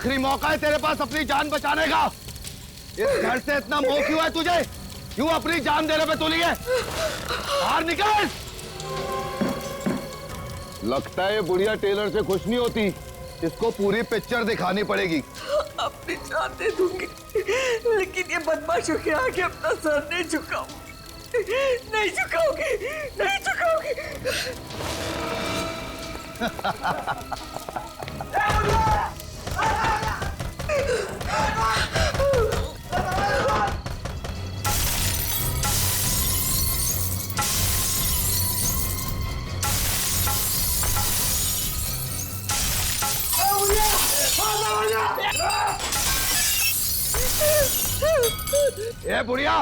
आखिरी मौका है तेरे पास अपनी जान बचाने का। इस घर से इतना मोह क्यों है तुझे? क्यों अपनी जान देने पे तुली है? बाहर निकल। लगता है ये बुढ़िया टेलर से खुश नहीं होती। इसको पूरी पिक्चर दिखानी पड़ेगी। अपनी जान दे दूंगी, लेकिन ये बदमाशों के आगे अपना सर नहीं झुकाऊंगी, नहीं झुकाऊंगी, नहीं झुकाऊंगी। ए बुढ़िया,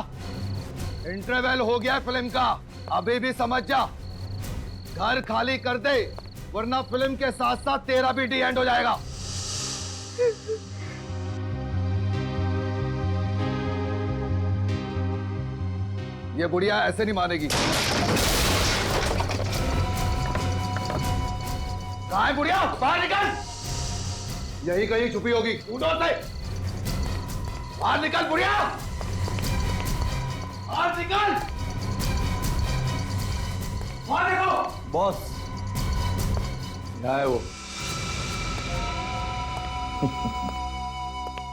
इंटरवल हो गया फिल्म का, अभी भी समझ जा। घर खाली कर दे, वरना फिल्म के साथ साथ तेरा भी डी एंड हो जाएगा। ये बुढ़िया ऐसे नहीं मानेगी। कहाँ है बुढ़िया? बाहर निकल। यही कहीं छुपी होगी, ढूंढो उसे। बाहर निकल बुढ़िया, बाहर निकल। बाहर निकलो। बॉस, यहाँ है वो।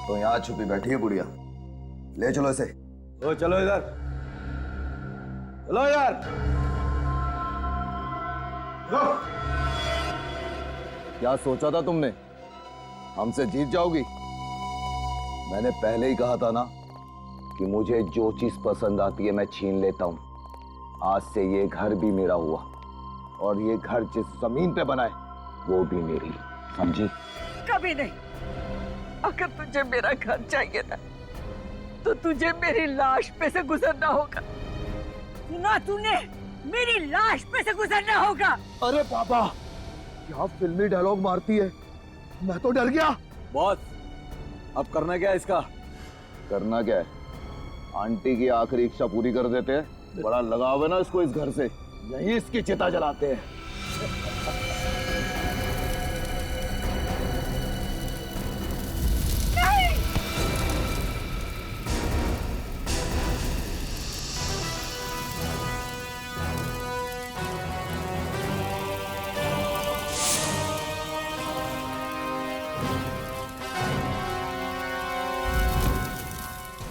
तो यहाँ छुपी बैठी है बुढ़िया, ले चलो इसे। ओ चलो इधर, चलो यार। क्या सोचा था तुमने, हमसे जीत जाओगी? मैंने पहले ही कहा था ना कि मुझे जो चीज पसंद आती है मैं छीन लेता हूं। आज से ये घर भी मेरा हुआ, और ये घर जिस जमीन पे बना है वो भी मेरी, समझी? कभी नहीं। अगर तुझे मेरा घर चाहिए ना, तो तुझे मेरी लाश पे से गुजरना होगा। सुना तूने? मेरी लाश पे से गुजरना होगा। अरे बाबा, क्या फिल्मी डायलॉग मारती है, मैं तो डर गया। बॉस, अब करना क्या है इसका? करना क्या है? आंटी की आखिरी इच्छा पूरी कर देते हैं। बड़ा लगाव है ना इसको इस घर से, यहीं इसकी चिता जलाते हैं।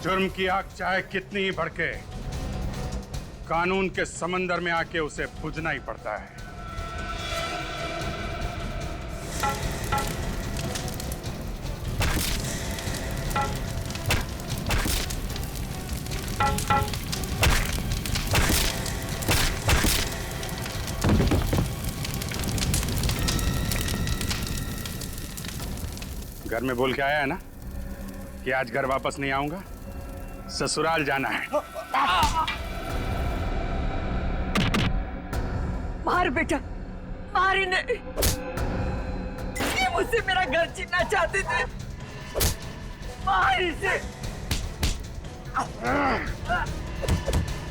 जुर्म की आग चाहे कितनी ही भड़के, कानून के समंदर में आके उसे बुझना ही पड़ता है। घर में बोल के आया है ना कि आज घर वापस नहीं आऊंगा, ससुराल जाना है। मार बेटा, मार इन्हें। ये मुझसे मेरा घर छीनना चाहते थे। मार इसे,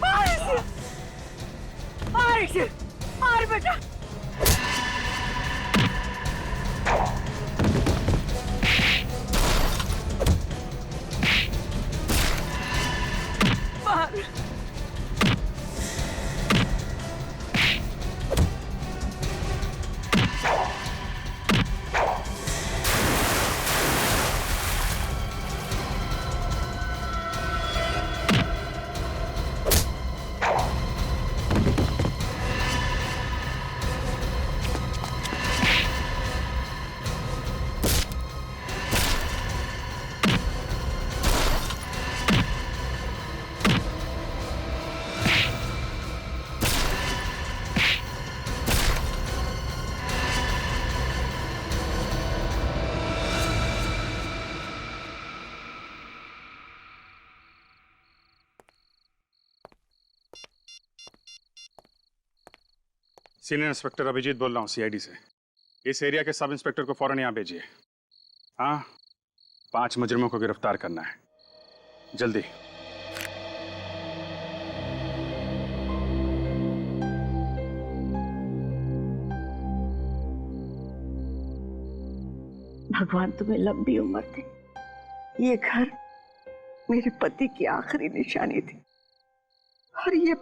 मार इसे, मार इसे, मार बेटा। मार। सीनियर इंस्पेक्टर अभिजीत बोल रहा हूँ, सीआईडी से। इस एरिया के सब इंस्पेक्टर को फौरन यहाँ भेजिए। हाँ, 5 मुजरिमों को गिरफ्तार करना है, जल्दी। भगवान तुम्हें लंबी उम्र दे। ये घर मेरे पति की आखिरी निशानी थी और ये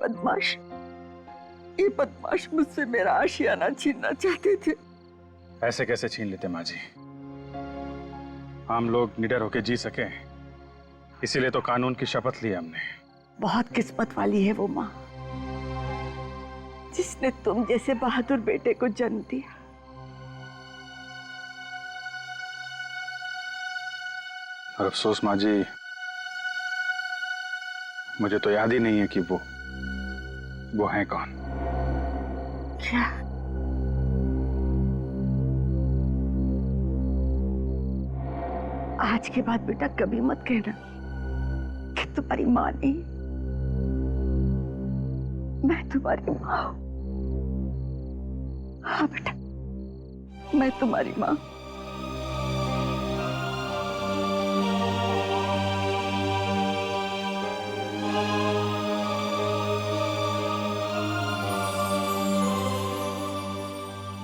बदमाश मुझसे मेरा आशियाना छीनना चाहते थे। ऐसे कैसे छीन लेते माँ जी? हम लोग निडर होके जी सके, इसीलिए तो कानून की शपथ ली हमने। बहुत किस्मत वाली है वो माँ जिसने तुम जैसे बहादुर बेटे को जन्म दिया। और अफसोस माँ जी, मुझे तो याद ही नहीं है कि वो हैं कौन। क्या? आज के बाद बेटा कभी मत कहना कि तुम्हारी माँ नहीं, मैं तुम्हारी माँ हूं। हाँ बेटा, मैं तुम्हारी माँ।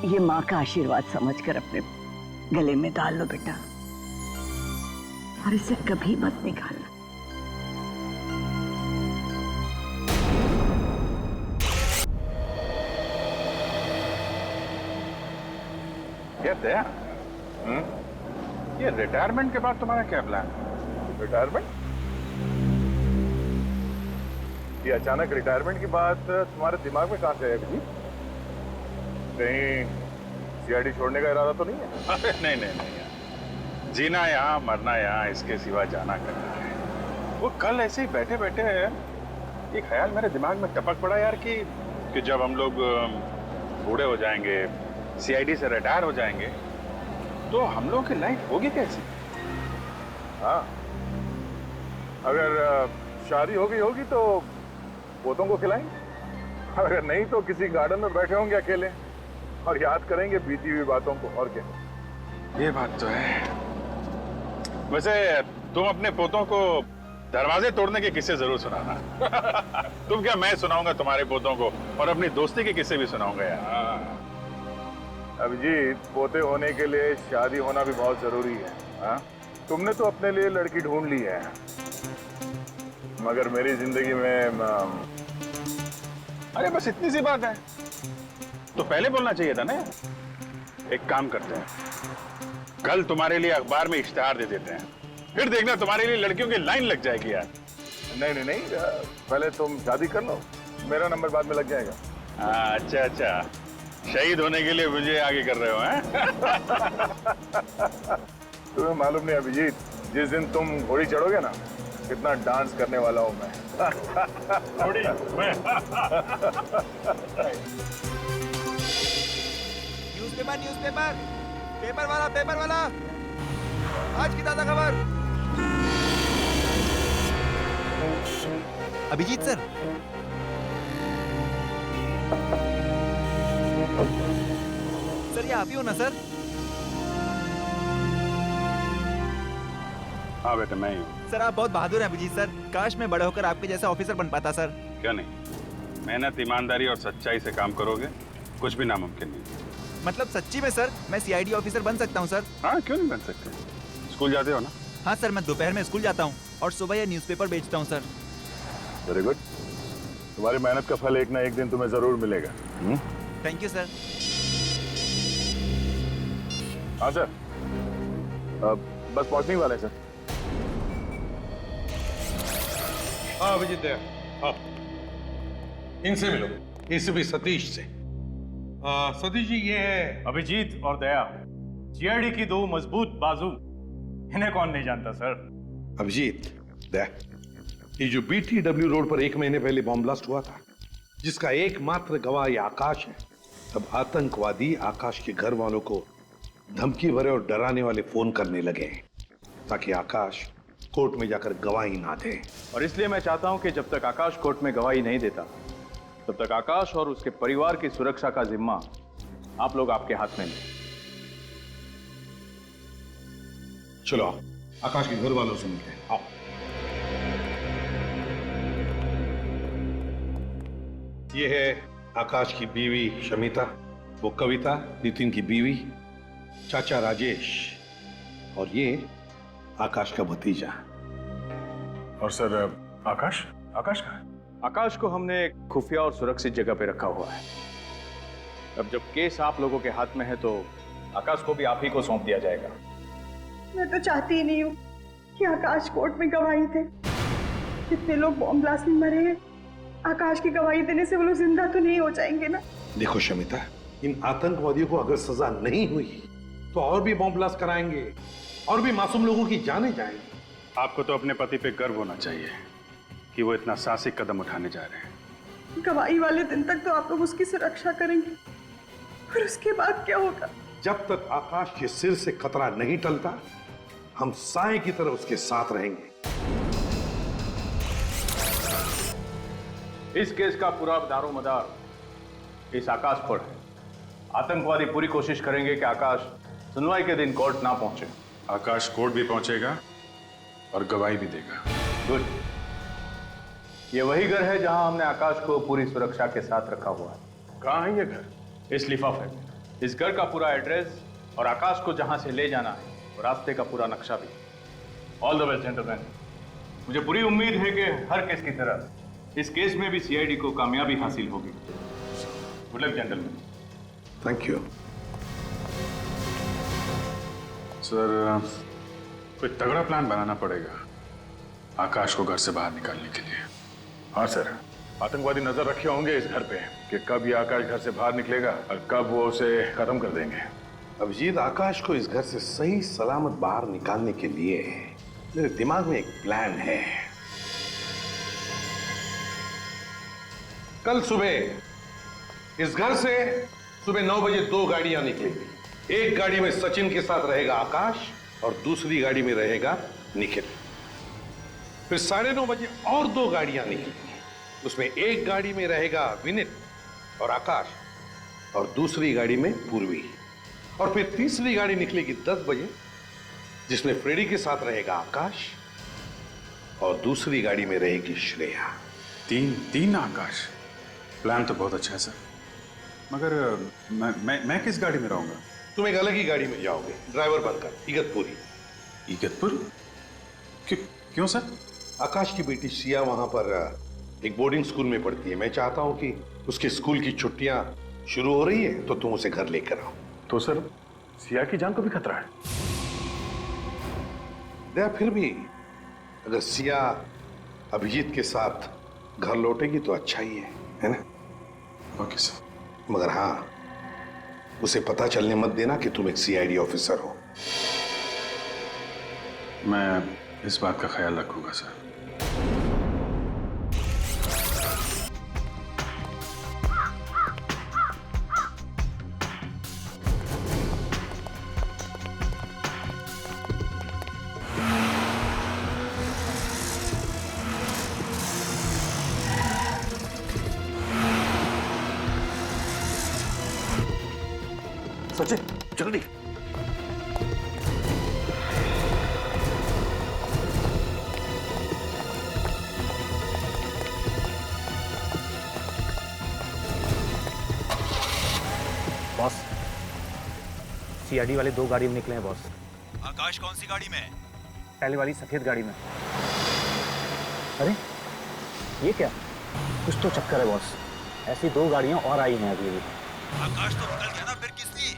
ये माँ का आशीर्वाद समझकर अपने गले में डाल लो बेटा, और इसे कभी मत निकालना। कहते हैं ये रिटायरमेंट के बाद तुम्हारा क्या प्लान? रिटायरमेंट? ये अचानक रिटायरमेंट की बात तुम्हारे दिमाग में कहां से है जी? कहीं सीआईडी छोड़ने का इरादा तो नहीं है? अरे नहीं नहीं नहीं यार, जीना यहाँ मरना यहाँ, इसके सिवा जाना करना है। वो कल ऐसे ही बैठे बैठे ये ख्याल मेरे दिमाग में टपक पड़ा यार कि जब हम लोग बूढ़े हो जाएंगे, सीआईडी से रिटायर हो जाएंगे, तो हम लोगों की लाइफ होगी कैसी? हाँ, अगर शादी हो गई होगी तो पोतों को खिलाएंगे, अगर नहीं तो किसी गार्डन में बैठे होंगे अकेले और याद करेंगे बीती हुई बातों को। और क्या? ये बात तो है। वैसे तुम अपने पोतों को दरवाजे तोड़ने के किस्से जरूर सुनाना। तुम क्या, मैं सुनाऊंगा तुम्हारे पोतों को, और अपनी दोस्ती के किस्से भी सुनाऊंगा यार। अभिजीत, पोते होने के लिए शादी होना भी बहुत जरूरी है। हाँ? तुमने तो अपने लिए लड़की ढूंढ ली है, मगर मेरी जिंदगी में अरे बस इतनी सी बात है तो पहले बोलना चाहिए था ना। एक काम करते हैं, कल तुम्हारे लिए अखबार में इश्तिहार दे देते हैं, फिर देखना तुम्हारे लिए लड़कियों की लाइन लग जाएगी यार। नहीं नहीं नहीं, पहले तुम शादी कर लो, मेरा नंबर बाद में लग जाएगा। अच्छा अच्छा, शहीद होने के लिए मुझे आगे कर रहे हो हैं? तुम्हें मालूम नहीं अभिजीत, जिस दिन तुम घोड़ी चढ़ोगे ना, कितना डांस करने वाला हूं मैं। घोड़ी मैं? न्यूज़पेपर पेपर वाला आज की ताजा खबर। अभिजीत सर, सर ये आप ही हो ना सर? हाँ बेटा, मैं ही हूँ। सर आप बहुत बहादुर हैं अभिजीत सर, काश मैं बड़े होकर आपके जैसा ऑफिसर बन पाता सर। क्या नहीं, मेहनत ईमानदारी और सच्चाई से काम करोगे, कुछ भी नामुमकिन नहीं। मतलब सच्ची में सर, मैं सीआईडी ऑफिसर बन सकता हूँ सर? हाँ, क्यों नहीं बन सकते? स्कूल जाते हो ना? हाँ सर, मैं दोपहर में स्कूल जाता हूँ और सुबह ये न्यूज़पेपर बेचता हूँ सर। वेरी गुड, तुम्हारी मेहनत का फल एक ना एक दिन तुम्हें जरूर मिलेगा। Thank you sir. हाँ सर, बस पहुंचने वाले सर। हाँ अभिजीत दया, हाँ इनसे मिलो, एसीपी सतीश से। सतीश जी ये है अभिजीत और दया, सीआईडी की दो मजबूत बाजू, इन्हें कौन नहीं जानता सर। अभिजीत दया, ये जो BTW रोड पर 1 महीने पहले बॉम्ब ब्लास्ट हुआ था, जिसका एकमात्र गवाह ये आकाश है, तब आतंकवादी आकाश के घर वालों को धमकी भरे और डराने वाले फोन करने लगे ताकि आकाश कोर्ट में जाकर गवाही ना दे। और इसलिए मैं चाहता हूं कि जब तक आकाश कोर्ट में गवाही नहीं देता, तब तक आकाश और उसके परिवार की सुरक्षा का जिम्मा आप लोग आपके हाथ में लें। चलो आकाश के घर वालों से मिलते हैं, आओ। ये है आकाश की बीवी शमिता, वो कविता नितिन की बीवी, चाचा राजेश और ये आकाश का भतीजा। और सर आकाश आकाश कहाँ है? आकाश को हमने एक खुफिया और सुरक्षित जगह पे रखा हुआ है। अब जब केस आप लोगों के हाथ में है तो आकाश को भी आप ही को सौंप दिया जाएगा। मैं तो चाहती ही नहीं हूँ कि आकाश कोर्ट में गवाही दे। कितने लोग बॉम्ब ब्लास्ट में मरे हैं, आकाश की गवाही देने से वो लोग जिंदा तो नहीं हो जाएंगे ना। देखो शमिता, इन आतंकवादियों को अगर सजा नहीं हुई तो और भी बॉम्ब ब्लास्ट कराएंगे और भी मासूम लोगों की जानें जाएंगी। आपको तो अपने पति पे गर्व होना चाहिए कि वो इतना साहसिक कदम उठाने जा रहे हैं। गवाही वाले दिन तक तो आप लोग उसकी सुरक्षा करेंगे, फिर उसके बाद क्या होगा? जब तक आकाश के सिर से खतरा नहीं टलता, हम साए की तरह उसके साथ रहेंगे। इस केस का पूरा दारोमदार इस आकाश पर है। आतंकवादी पूरी कोशिश करेंगे कि आकाश सुनवाई के दिन कोर्ट ना पहुंचे। आकाश कोर्ट भी पहुंचेगा और गवाही भी देगा। गुड। ये वही घर है जहां हमने आकाश को पूरी सुरक्षा के साथ रखा हुआ है। कहाँ है ये घर? इस लिफाफे में इस घर का पूरा एड्रेस और आकाश को जहां से ले जाना है और रास्ते का पूरा नक्शा भी। All the best gentleman. मुझे पूरी उम्मीद है कि हर केस की तरह इस केस में भी सीआईडी को कामयाबी हासिल होगी। Good luck gentleman. Thank you. Sir, कोई तगड़ा प्लान बनाना पड़ेगा आकाश को घर से बाहर निकालने के लिए। हाँ सर, आतंकवादी नजर रखे होंगे इस घर पे कि कब ये आकाश घर से बाहर निकलेगा और कब वो उसे खत्म कर देंगे। अभिजीत, आकाश को इस घर से सही सलामत बाहर निकालने के लिए मेरे दिमाग में एक प्लान है। कल सुबह इस घर से सुबह 9 बजे 2 गाड़ियां निकलेंगी। एक गाड़ी में सचिन के साथ रहेगा आकाश और दूसरी गाड़ी में रहेगा निखिल। फिर 9:30 बजे और 2 गाड़ियां निकलेंगी। उसमें एक गाड़ी में रहेगा विनित और आकाश और दूसरी गाड़ी में पूर्वी। और फिर तीसरी गाड़ी निकलेगी 10 बजे जिसमें फ्रेडी के साथ रहेगा आकाश और दूसरी गाड़ी में रहेगी श्रेया। तीन आकाश। प्लान तो बहुत अच्छा है सर, मगर मैं किस गाड़ी में रहूंगा? तुम एक अलग ही गाड़ी में जाओगे, ड्राइवर बनकर, इगतपुरी। इगतपुर? क्यों सर? आकाश की बेटी सिया वहां पर एक बोर्डिंग स्कूल में पढ़ती है। मैं चाहता हूं कि उसके स्कूल की छुट्टियां शुरू हो रही है तो तुम उसे घर लेकर आओ। तो सर, सिया की जान को भी खतरा है। दया, फिर भी अगर सिया अभिजीत के साथ घर लौटेगी तो अच्छा ही है ना? Okay sir. मगर हाँ, उसे पता चलने मत देना कि तुम एक सीआईडी ऑफिसर हो। मैं इस बात का ख्याल रखूंगा सर। सचिन जल्दी। बॉस, सीआईडी वाले 2 गाड़ी में निकले हैं बॉस। आकाश कौन सी गाड़ी में है? पहले वाली सफेद गाड़ी में। अरे ये क्या, कुछ तो चक्कर है बॉस। ऐसी 2 गाड़ियां और आई हैं अभी। आकाश तो निकल गया ना, फिर किसकी?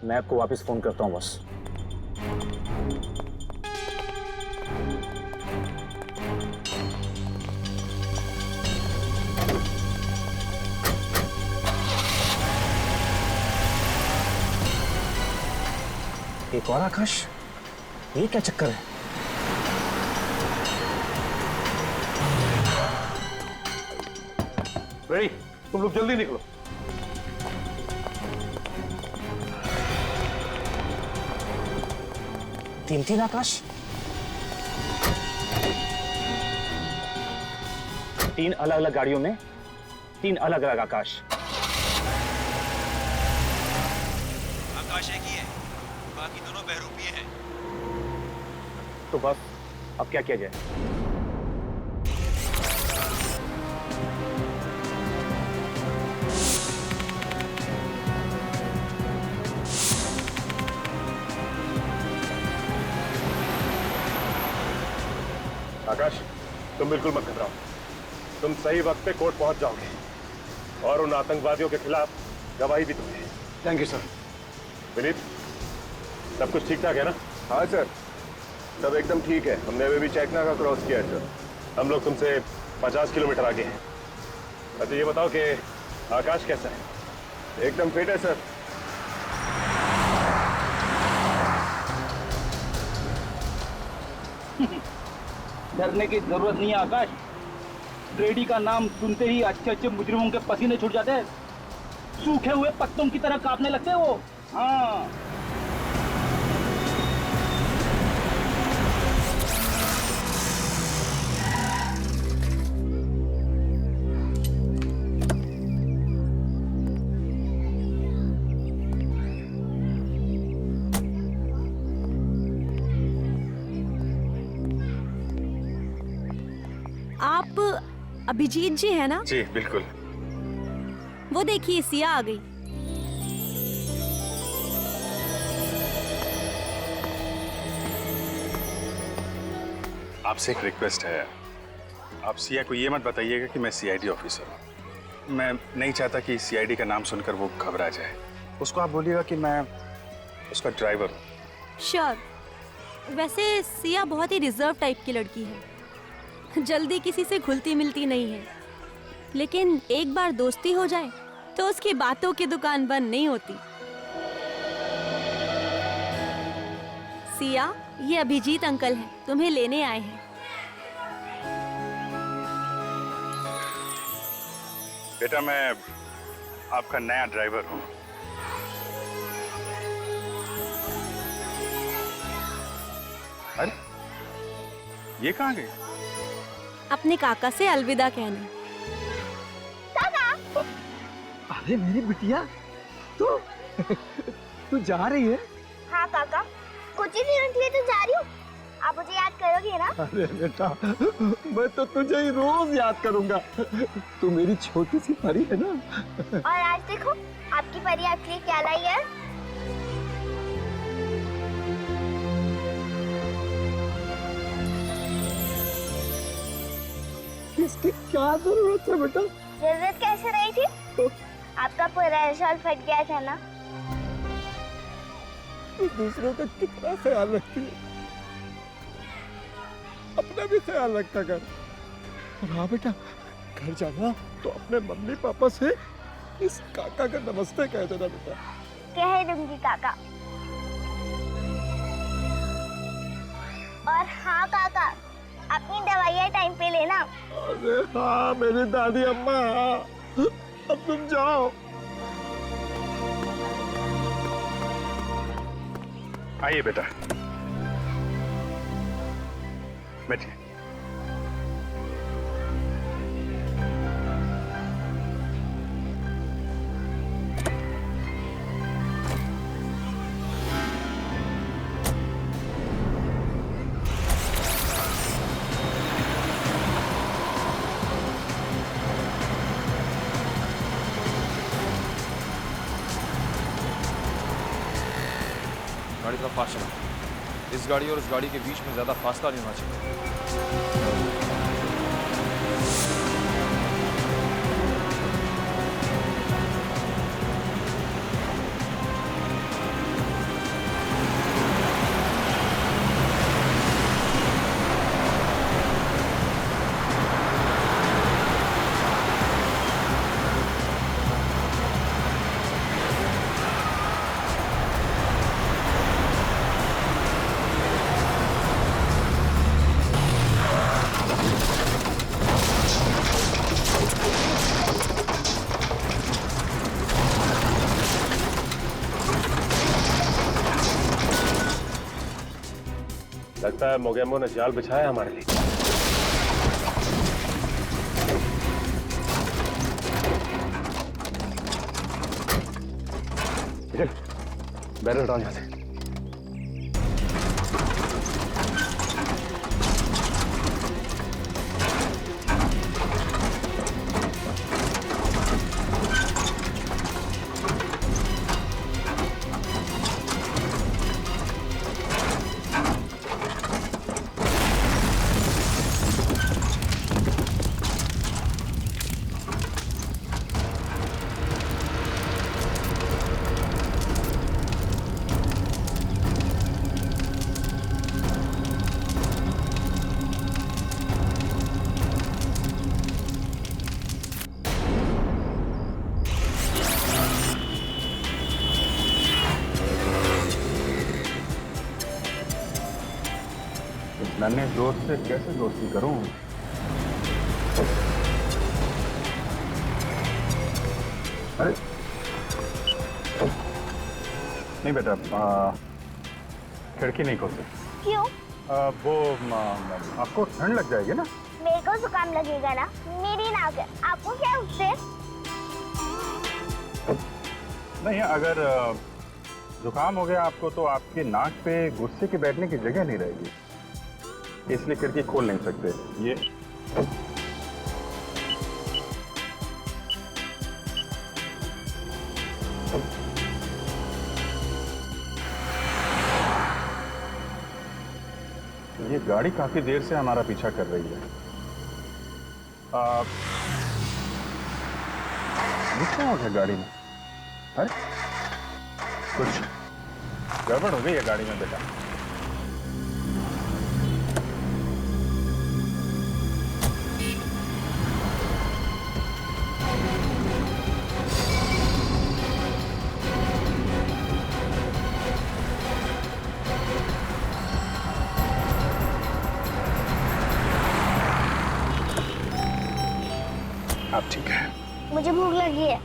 मैं आपको वापस फोन करता हूँ बॉस। एक और आकाश, ये क्या चक्कर है? रेडी, तुम लोग जल्दी निकलो। तीन आकाश, 3 अलग अलग गाड़ियों में 3 अलग अलग आकाश। आकाश एक ही है, बाकी दोनों बहरूपीय हैं। तो बस अब क्या किया जाए? आकाश, तुम बिल्कुल मत घबराओ। तुम सही वक्त पे कोर्ट पहुंच जाओगे और उन आतंकवादियों के खिलाफ गवाही भी दोगे। Thank you sir. विनीत, सब कुछ ठीक ठाक है ना? हाँ सर, सब एकदम ठीक है। हमने अभी भी चेकना का क्रॉस किया है सर। हम लोग तुमसे 50 किलोमीटर आगे हैं। अच्छा ये बताओ कि आकाश कैसा है? एकदम फिट है सर। डरने की जरूरत नहीं है आकाश। रेडी का नाम सुनते ही अच्छे अच्छे मुजरिमों के पसीने छूट जाते हैं, सूखे हुए पत्तों की तरह कांपने लगते हैं वो। हाँ, आप अभिजीत जी है ना? जी बिल्कुल। वो देखिए सिया आ गई। आपसे एक रिक्वेस्ट है, आप सिया को ये मत बताइएगा कि मैं सीआईडी ऑफिसर हूँ। मैं नहीं चाहता कि सीआईडी का नाम सुनकर वो घबरा जाए। उसको आप बोलिएगा कि मैं उसका ड्राइवर हूँ। श्योर। वैसे सिया बहुत ही रिजर्व टाइप की लड़की है, जल्दी किसी से घुलती मिलती नहीं है, लेकिन एक बार दोस्ती हो जाए तो उसकी बातों की दुकान बंद नहीं होती। सिया, ये अभिजीत अंकल हैं, तुम्हें लेने आए हैं। बेटा, मैं आपका नया ड्राइवर हूँ। अरे ये कहाँ गई? अपने काका से अलविदा कहने। अरे मेरी बिटिया, तू जा रही है? हाँ काका, कुछ ही दिनों के लिए तो जा रही हूँ। आप मुझे याद करोगे ना? अरे बेटा, मैं तो तुझे ही रोज याद करूंगा। तू मेरी छोटी सी परी है ना। और आज देखो आपकी परी आपके लिए क्या लाई है। इसकी क्या जरूरत है बेटा? जरूरत कैसे रही थी? आपका पूरा शॉल फट गया था ना। तू दूसरों का कितना ख्याल रखती है, अपना भी ख्याल रखा कर। और हाँ बेटा, घर जाना तो अपने मम्मी पापा से इस काका का नमस्ते कह देना बेटा। कह दूंगी काका। और हाँ काका, अपनी दवाइयाँ टाइम पे लेना। अरे हाँ मेरी दादी अम्मा, अब तुम जाओ। आइए बेटा, बैठिए। गाड़ी थोड़ा फास्ट चला। इस गाड़ी और उस गाड़ी के बीच में ज्यादा फासला नहीं होना चाहिए। लगता है मोगेम्बो ने जाल बिछाया हमारे लिए। बैरल हटाओ यहाँ से। नन्हे दोस्त से कैसे दोस्ती करूं? अरे नहीं बेटा, खिड़की नहीं खोल सकती। क्यों? वो आपको ठंड लग जाएगी ना। मेरे को जुकाम लगेगा ना, मेरी नाक है, आपको क्या उससे? नहीं, अगर जुकाम हो गया आपको तो आपकी नाक पे गुस्से के बैठने की जगह नहीं रहेगी, इसलिए खिड़की खोल नहीं सकते। ये गाड़ी काफी देर से हमारा पीछा कर रही है। क्या हो गया गाड़ी में? अरे कुछ गड़बड़ हो गई है गाड़ी में बेटा। अब ठीक है। मुझे भूख लगी है।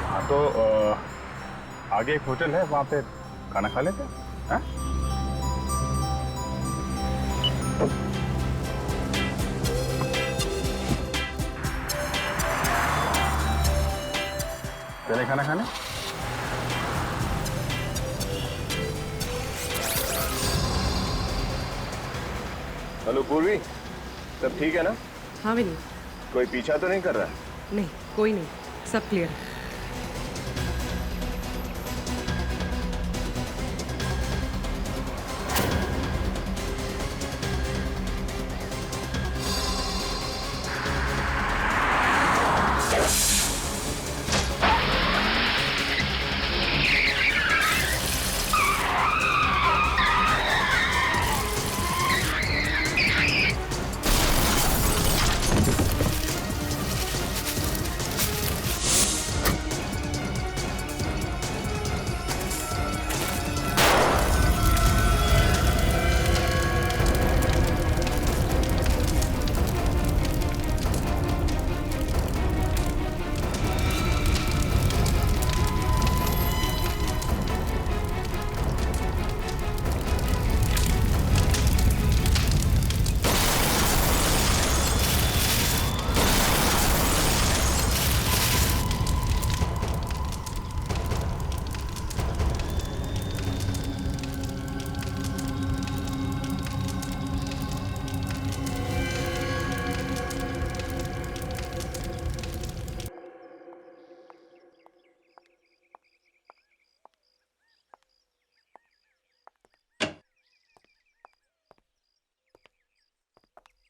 हाँ तो आगे एक होटल है, वहां पे खाना खा लेते हैं। चले खाना खाने? हेलो पूर्वी, सब ठीक है ना? हाँ विनी। कोई पीछा तो नहीं कर रहा है? नहीं, कोई नहीं, सब क्लियर है।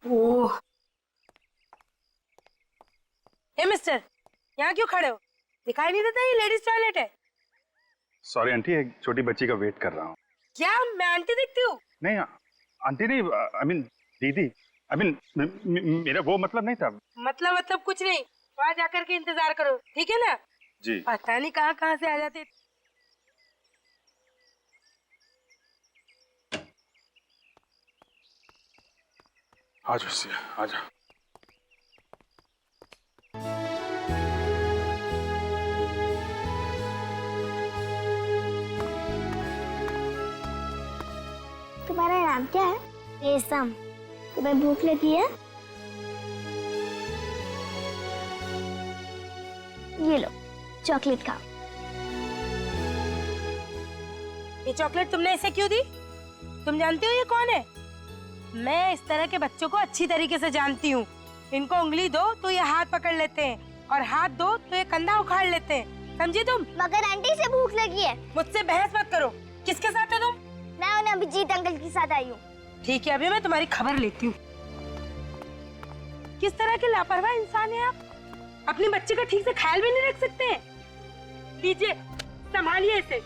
ओह, हे मिस्टर, यहाँ क्यों खड़े हो? दिखाई नहीं देता ये लेडीज टॉयलेट है? सॉरी आंटी, एक छोटी बच्ची का वेट कर रहा हूँ। क्या मैं आंटी दिखती हूँ? नहीं आंटी नहीं, आई मीन दीदी, आई मीन मेरा वो मतलब नहीं था। मतलब कुछ नहीं, वहाँ जाकर के इंतजार करो, ठीक है ना? जी। पता नहीं कहाँ से आ जाते। आ जाओ सिया, आ जाओ। तुम्हारा नाम क्या है? रेशम। तुम्हें भूख लगी है? ये लो चॉकलेट खाओ। ये चॉकलेट तुमने इसे क्यों दी? तुम जानती हो ये कौन है? मैं इस तरह के बच्चों को अच्छी तरीके से जानती हूँ। इनको उंगली दो तो ये हाथ पकड़ लेते हैं, और हाथ दो तो ये कंधा उखाड़ लेते हैं, समझी तुम? मगर आंटी से भूख लगी है। मुझसे बहस मत करो। किसके साथ है तुम? मैं उन्हें अभिजीत अंकल के साथ आई हूँ। ठीक है, अभी मैं तुम्हारी खबर लेती हूँ। किस तरह के लापरवाह इंसान है आप? अपनी बच्चे का ठीक से ख्याल भी नहीं रख सकते हैं। लीजिए, संभालिए इसे।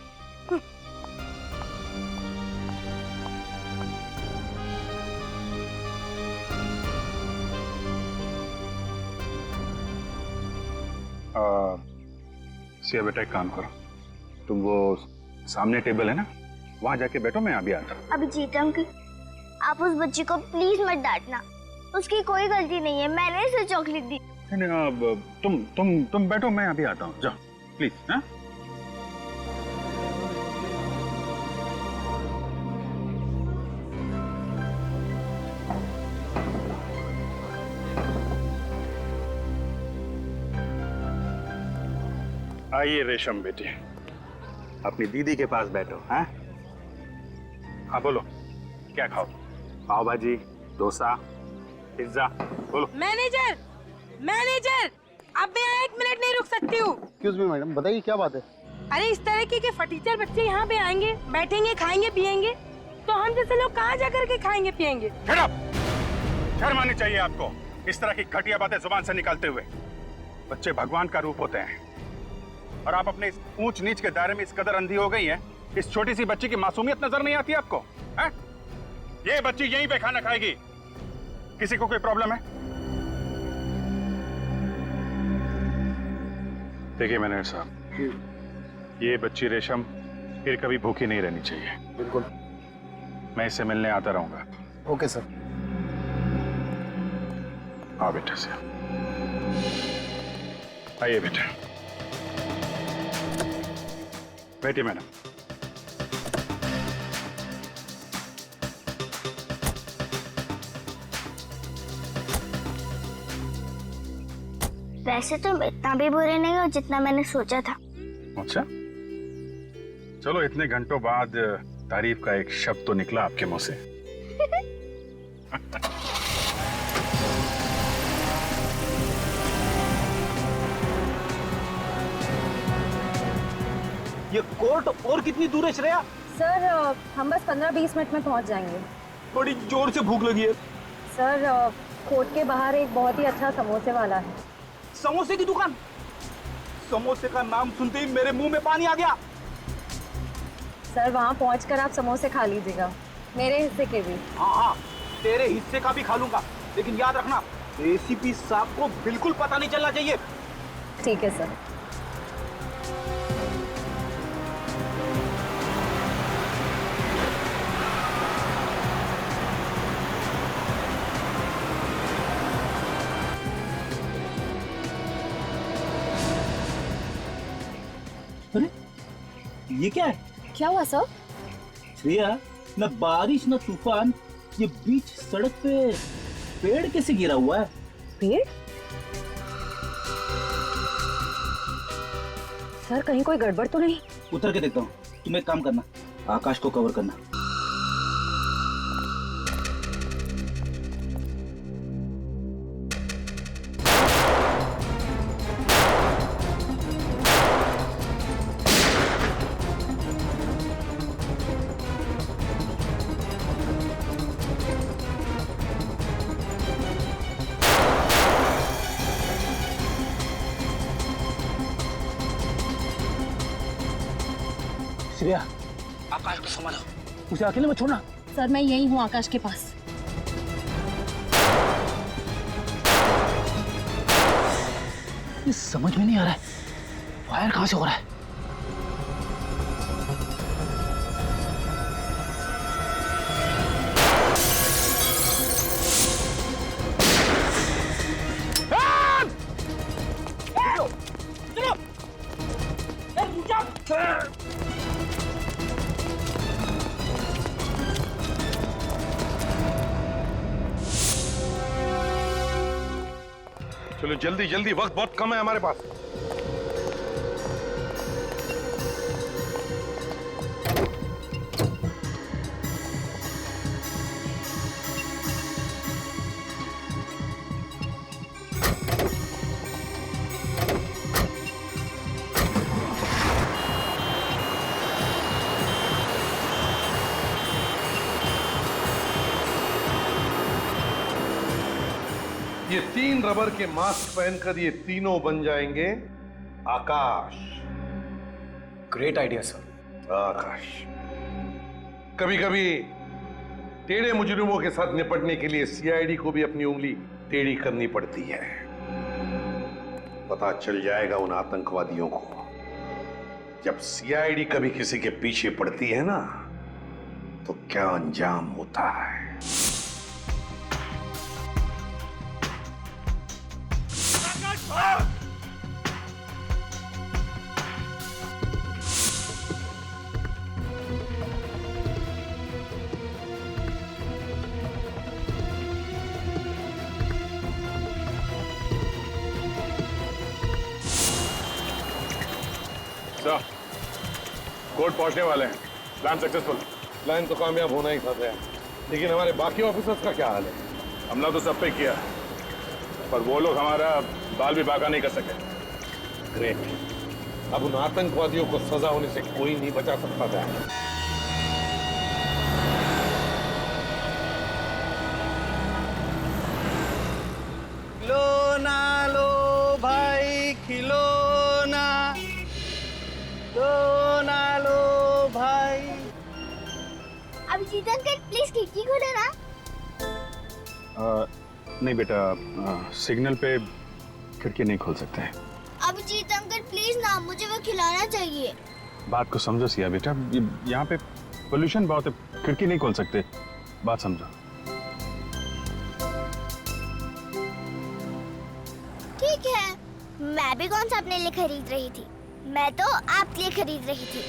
सिया बेटा, एक काम करो, तुम वो सामने टेबल है ना, वहां जाके बैठो, मैं अभी आता हूँ। अभिजीत अंकल, आप उस बच्ची को प्लीज मत डांटना, उसकी कोई गलती नहीं है, मैंने इसे चॉकलेट दी। नहीं, तुम बैठो, मैं अभी आता हूँ, जाओ प्लीज। हाँ आइए रेशम बेटी, अपनी दीदी के पास बैठो। हाँ हाँ बोलो, क्या खाओ? पाव भाजी, डोसा, पिज्जा, बोलो। मैनेजर, मैनेजर, अब मैं 1 मिनट नहीं रुक सकती हूँ। एक्सक्यूज मी मैडम, बताइए क्या बात है? अरे इस तरह के फटीचर बच्चे यहाँ पे आएंगे, बैठेंगे, खाएंगे, पिएंगे, तो हम जैसे लोग कहाँ जाकर के खाएंगे पिएंगे? शर्म आनी चाहिए आपको इस तरह की घटिया बातें जुबान से निकालते हुए। बच्चे भगवान का रूप होते हैं और आप अपने इस ऊंच नीच के दायरे में इस कदर अंधी हो गई हैं, इस छोटी सी बच्ची की मासूमियत नजर नहीं आती आपको? है? ये बच्ची यहीं पे खाना खाएगी, किसी को कोई प्रॉब्लम है? देखिए मैनेजर साहब, ये बच्ची रेशम फिर कभी भूखी नहीं रहनी चाहिए। बिल्कुल, मैं इससे मिलने आता रहूंगा। Okay sir. हाँ बेटा से आइए बेटा, बैठिए मैडम। वैसे तुम इतना भी बुरे नहीं हो जितना मैंने सोचा था। अच्छा, चलो इतने घंटों बाद तारीफ का एक शब्द तो निकला आपके मुंह से। ये कोर्ट और कितनी दूर है श्रेया? सर हम बस 15-20 मिनट में पहुंच जाएंगे। बड़ी जोर से भूख लगी है। सर कोर्ट के बाहर एक बहुत ही अच्छा समोसे वाला है। समोसे की दुकान? समोसे का नाम सुनते ही मेरे मुंह में पानी आ गया। सर वहाँ पहुंचकर आप समोसे खा लीजिएगा, मेरे हिस्से के भी। हाँ हाँ, तेरे हिस्से का भी खा लूंगा, लेकिन याद रखना एसीपी साहब को बिल्कुल पता नहीं चलना चाहिए। ठीक है सर। अरे ये क्या है? क्या हुआ सर? श्रेया, न बारिश न तूफान, ये बीच सड़क पे पेड़ कैसे गिरा हुआ है? पेड़? सर कहीं कोई गड़बड़ तो नहीं? उतर के देखता हूँ। तुम एक काम करना, आकाश को कवर करना। श्रेया, आकाश को संभालो, उसे अकेले मत छोड़ना। सर मैं यही हूँ आकाश के पास। ये समझ में नहीं आ रहा है, फायर कहाँ से हो रहा है? चलो जल्दी जल्दी, वक्त बहुत कम है हमारे पास। ये 3 रबर के मास्क पहनकर ये तीनों बन जाएंगे Akash. Great idea sir. Akash, कभी कभी टेढ़े मुजरिमों के साथ निपटने के लिए सीआईडी को भी अपनी उंगली टेढ़ी करनी पड़ती है। पता चल जाएगा उन आतंकवादियों को, जब सीआईडी कभी किसी के पीछे पड़ती है ना, तो क्या अंजाम होता है। कोर्ट पहुंचने वाले हैं। Plan successful. प्लान तो कामयाब होना ही था, लेकिन हमारे बाकी ऑफिसर्स का क्या हाल है? हमला तो सब पे किया, पर वो लोग हमारा बाल भी बाका नहीं कर सके। ग्रेट। अब उन आतंकवादियों को सजा होने से कोई नहीं बचा सकता था। खिलौना लो भाई खिलौना, खिलौना लो भाई। अब जीतन अंकल प्लीज खिड़की खोलो ना। नहीं बेटा, सिग्नल पे खिड़की नहीं खोल सकते। अब जीत अंकल प्लीज ना, मुझे वो खिलाना चाहिए। बात को समझो सिया बेटा, यहाँ पे पोल्यूशन बहुत है, खिड़की नहीं खोल सकते। बात समझो। ठीक है, मैं भी कौन सा अपने लिए खरीद रही थी, मैं तो आपके लिए खरीद रही थी।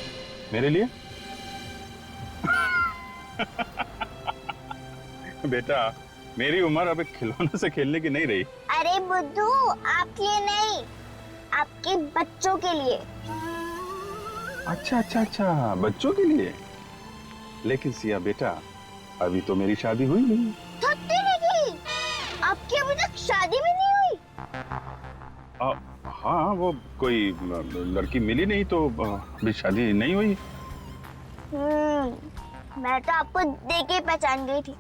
मेरे लिए? बेटा, मेरी उम्र अब एक खिलौने से खेलने की नहीं रही। अरे बुद्धू, आपके लिए नहीं, आपके बच्चों के लिए। अच्छा अच्छा अच्छा, बच्चों के लिए। लेकिन सिया बेटा, अभी तो मेरी शादी हुई नहीं। थकती नहीं, आपकी अभी तक शादी भी नहीं हुई। हाँ, वो कोई लड़की मिली नहीं तो अभी शादी नहीं हुई। मैं तो आपको देख के पहचान गई थी,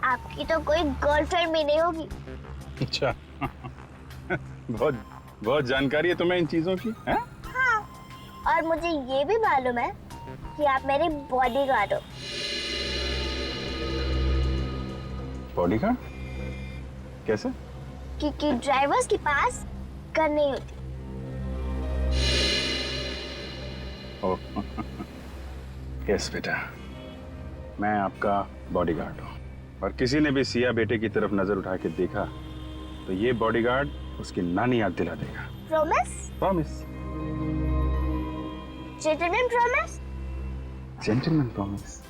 आपकी तो कोई गर्लफ्रेंड भी नहीं होगी। अच्छा। बहुत बहुत जानकारी है तुम्हें इन चीजों की, है? हाँ, और मुझे ये भी मालूम है कि आप मेरे बॉडीगार्ड हो। बॉडीगार्ड? कैसे? क्योंकि ड्राइवर्स के पास गन नहीं होती। यस बेटा, मैं आपका बॉडीगार्ड हूँ, और किसी ने भी सिया बेटे की तरफ नजर उठा के देखा तो ये बॉडीगार्ड उसकी नानी याद दिला देगा। Promise? Promise. Gentleman promise? Gentleman promise.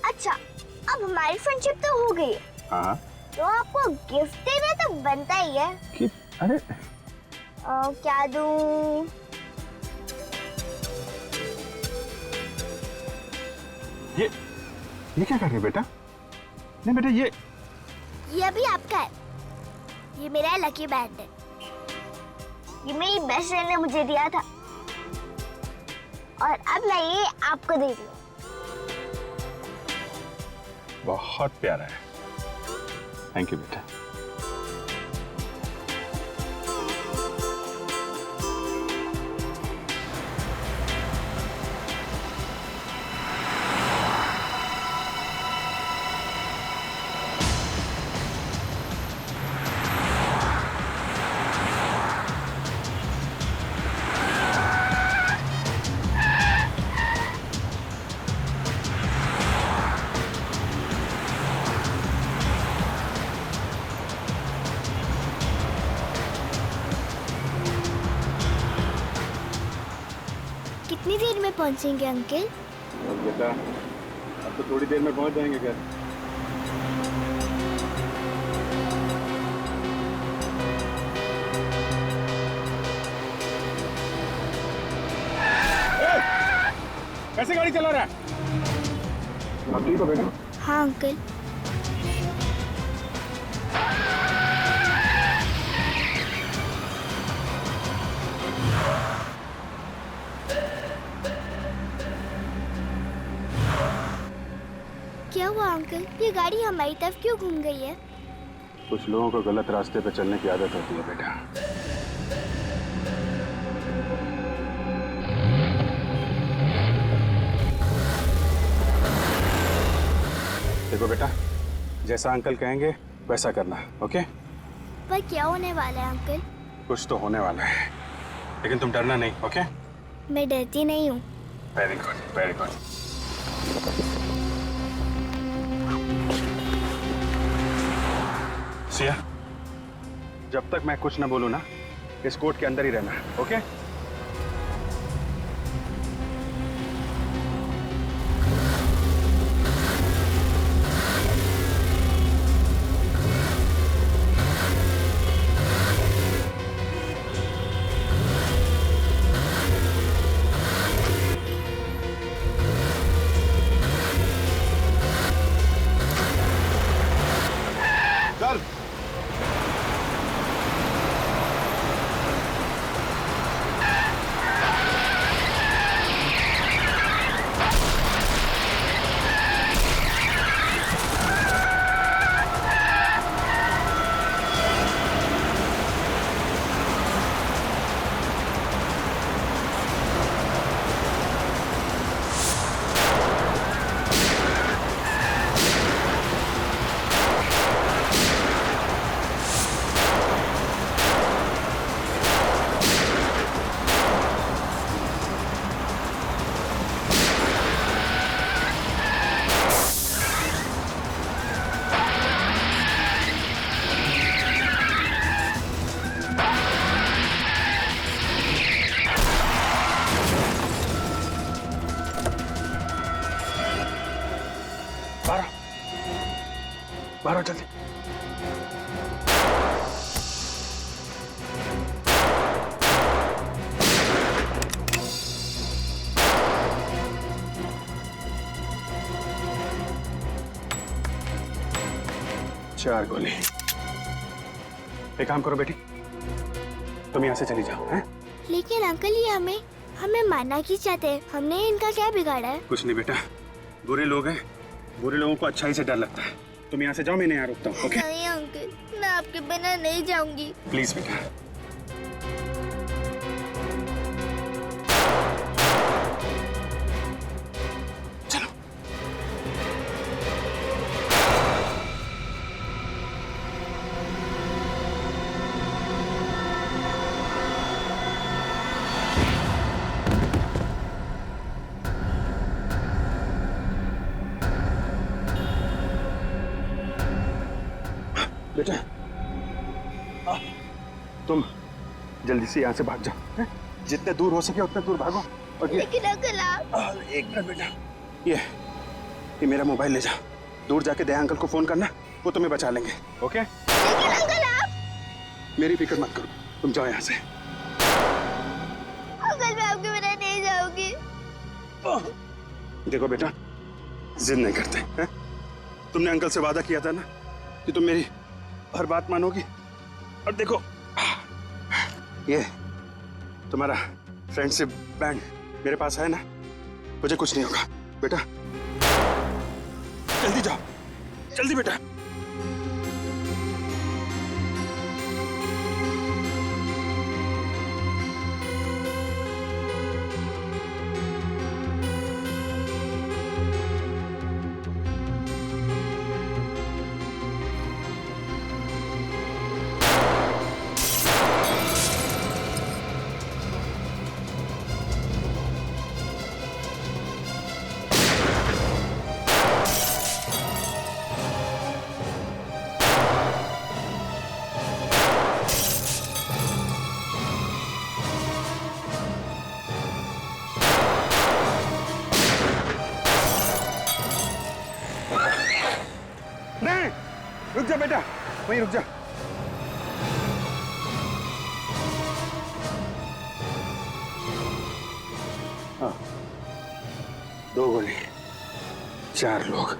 अच्छा, अब हमारी फ्रेंडशिप तो हो गई है, हाँ। तो आपको गिफ्ट देना तो बनता ही है। कि अरे क्या दूं? ये क्या कर रहे बेटा? नहीं बेटा, ये अभी आपका है, ये मेरा लकी बैंड है, ये मेरी बेस्ट फ्रेंड ने मुझे दिया था, और अब मैं ये आपको दे रही हूँ। बहुत प्यारा है, थैंक यू बेटा। कितनी देर में पहुंचेंगे अंकल? बेटा, अब तो थोड़ी देर में पहुंच जाएंगे घर। कैसे गाड़ी चला रहा है? अब ठीक हो बेटा? हाँ अंकल। क्या हुआ अंकल, ये गाड़ी हमारी तरफ क्यों घूम गई है? कुछ लोगों को गलत रास्ते पे चलने की आदत होती है बेटा। देखो बेटा, जैसा अंकल कहेंगे वैसा करना, ओके? पर क्या होने वाला है अंकल? कुछ तो होने वाला है, लेकिन तुम डरना नहीं, ओके? मैं डरती नहीं हूँ। Very good, very good. Siya, जब तक मैं कुछ ना बोलूं ना, इस कोर्ट के अंदर ही रहना, ओके? 4 गोली। एक काम करो बेटी, तुम यहाँ से चली जाओ। हैं? लेकिन अंकल ये हमें मारना क्यों चाहते हैं? हमने इनका क्या बिगाड़ा है? कुछ नहीं बेटा, बुरे लोग हैं, बुरे लोगों को अच्छाई से डर लगता है। तुम यहाँ से जाओ, मैं यहाँ रुकता हूँ। ओके? नहीं अंकल, मैं आपके बिना नहीं जाऊंगी। प्लीज बेटा। चलो। बेटा, तुम जल्दी से यहाँ से भाग जाओ। हैं? जितने दूर हो सके उतने दूर भागो। और लेकिन अंकल आप... एक मिनट बेटा, ये मेरा मोबाइल ले जाओ। दूर जाके दया अंकल को फोन करना, वो तुम्हें बचा लेंगे। ओके? लेकिन अंकल आप... मेरी फिक्र मत करो, तुम जाओ यहाँ से। अंकल मैं आपके बिना नहीं जाऊंगी। देखो बेटा, जिद नहीं करते हैं? तुमने अंकल से वादा किया था ना कि तुम मेरी हर बात मानोगी। और देखो, ये तुम्हारा फ्रेंडशिप बैंड मेरे पास है ना, मुझे कुछ नहीं होगा। बेटा जल्दी जाओ, जल्दी बेटा। नहीं, रुक जा बेटा, वहीं रुक जा। हाँ, 2 गोली, 4 लोग।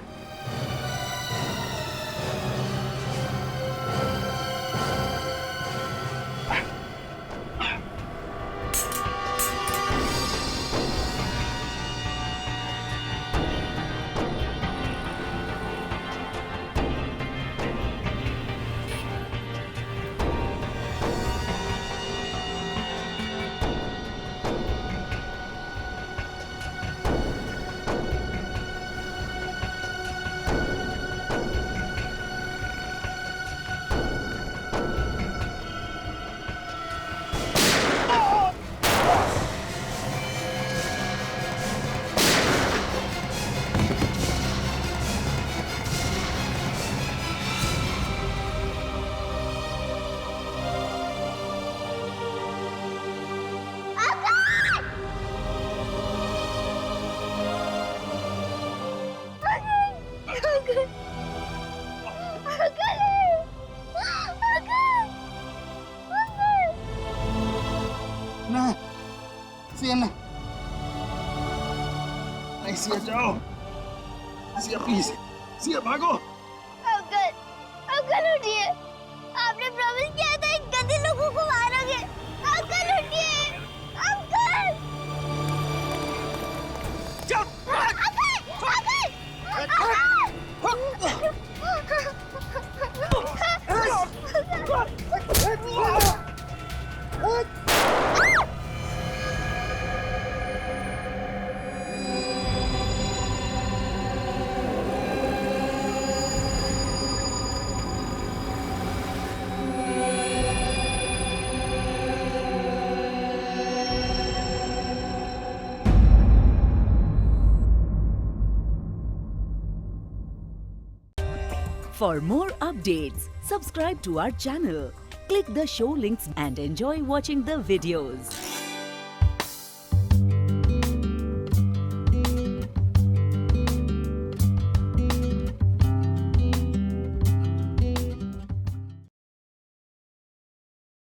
सिया, सिया जाओ, सिया प्लीज, सिया भागो। अंकल, अंकल उठिए, आपने प्रॉमिस किया था इन गंदे लोगों को मारोगे। अंकल उठिए, अंकल। चल, For more updates, subscribe to our channel, click the show links and enjoy watching the videos.